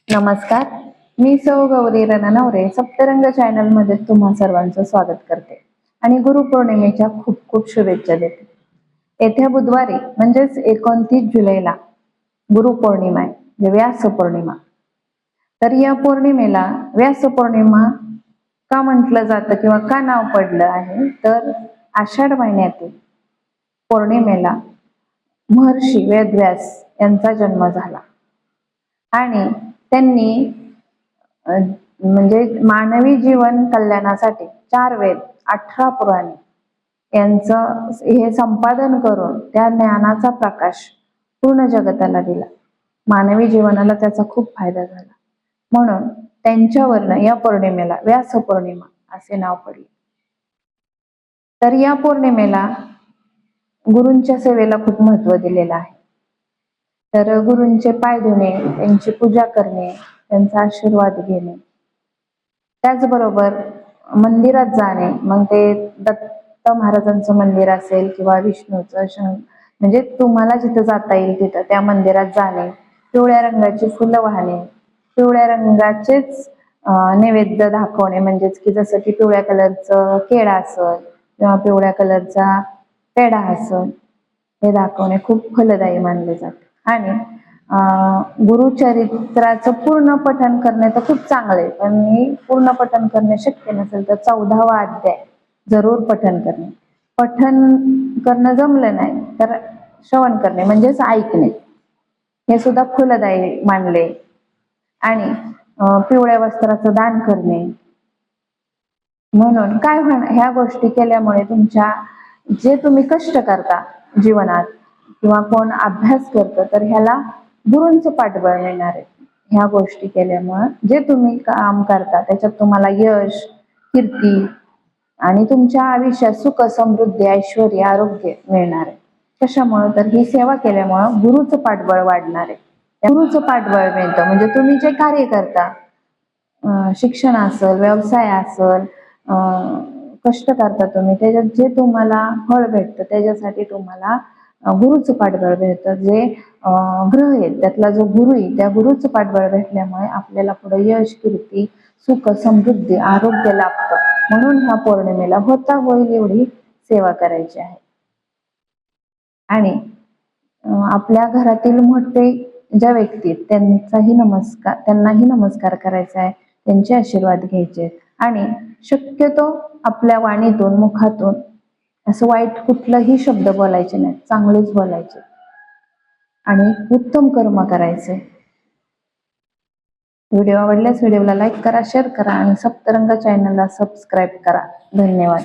नमस्कार, मी सौ गौरी रणनवरे सप्तरंग चॅनल मध्ये तुम्हा सर्वांचं स्वागत करते आणि गुरुपौर्णिमेच्या खूप खूप शुभेच्छा देते. येत्या बुधवारी म्हणजेच 29 जुलैला गुरुपौर्णिमा आहे, म्हणजे व्यास पौर्णिमा. तर या पौर्णिमेला व्यास पौर्णिमा का म्हटलं जातं किंवा का नाव पडलं आहे, तर आषाढ महिन्यातील पौर्णिमेला महर्षी वेदव्यास यांचा जन्म झाला आणि त्यांनी म्हणजे मानवी जीवन कल्याणासाठी 4 वेद, 18 पुराणे यांचं हे संपादन करून त्या ज्ञानाचा प्रकाश पूर्ण जगताला दिला. मानवी जीवनाला त्याचा खूप फायदा झाला, म्हणून त्यांच्यावरनं या पौर्णिमेला व्यास पौर्णिमा असे नाव पडले. तर या पौर्णिमेला गुरूंच्या सेवेला खूप महत्त्व दिलेलं आहे. तर गुरूंचे पाय धुणे, त्यांची पूजा करणे, त्यांचा आशीर्वाद घेणे, त्याचबरोबर मंदिरात जाणे, मग ते दत्त महाराजांचं मंदिर असेल किंवा विष्णूचं म्हणजे तुम्हाला जिथं जाता येईल तिथं त्या मंदिरात जाणे, पिवळ्या रंगाची फुलं वाहणे, पिवळ्या रंगाचेच नैवेद्य दाखवणे, म्हणजेच की जसं की पिवळ्या कलरचं केळं असेल किंवा पिवळ्या कलरचा पेढा असेल, हे दाखवणे खूप फलदायी मानले जाते. आणि गुरुचरित्राचं पूर्ण पठण करणे तर खूप चांगले, पण हे पूर्ण पठण करणे शक्य नसेल तर 14वा अध्याय जरूर पठण करणे. पठण करणं जमलं नाही तर श्रवण करणे म्हणजेच ऐकणे, हे सुद्धा फलदायी मानले. आणि पिवळ्या वस्त्राचं दान करणे. म्हणून काय ह्या गोष्टी केल्यामुळे तुमच्या जे तुम्ही कष्ट करता जीवनात किंवा कोण अभ्यास करतं तर ह्याला गुरूंचं पाठबळ मिळणार आहे. ह्या गोष्टी केल्यामुळं जे तुम्ही काम करता त्याच्यात तुम्हाला यश, कीर्ती आणि तुमच्या आयुष्यात सुख, समृद्धी, ऐश्वर्य, आरोग्य मिळणार आहे. कशामुळं तर ही सेवा केल्यामुळं गुरुचं पाठबळ वाढणार आहे. गुरुचं पाठबळ मिळतं म्हणजे तुम्ही जे कार्य करता, शिक्षण असेल, व्यवसाय असेल, कष्ट करता तुम्ही, त्याच्यात जे तुम्हाला फळ भेटतं त्याच्यासाठी तुम्हाला गुरुचं पाठबळ भेटतं. जे ग्रह आहेत त्यातला जो गुरु आहे त्या गुरुचं पाठबळ भेटल्यामुळे आपल्याला पुढे यश, कीर्ती, सुख, समृद्धी, आरोग्य लाभतं. म्हणून ह्या पौर्णिमेला होता होईल एवढी सेवा करायची आहे. आणि आपल्या घरातील मोठे ज्या व्यक्ती त्यांनाही नमस्कार करायचा आहे, त्यांचे आशीर्वाद घ्यायचे आणि शक्यतो आपल्या वाणीतून, मुखातून असं वाईट कुठलंही शब्द बोलायचे नाहीत, चांगलेच बोलायचे आणि उत्तम कर्म करायचे. व्हिडिओ आवडल्यास व्हिडिओला लाईक करा, शेअर करा आणि सप्तरंग चॅनलला सबस्क्राईब करा. धन्यवाद.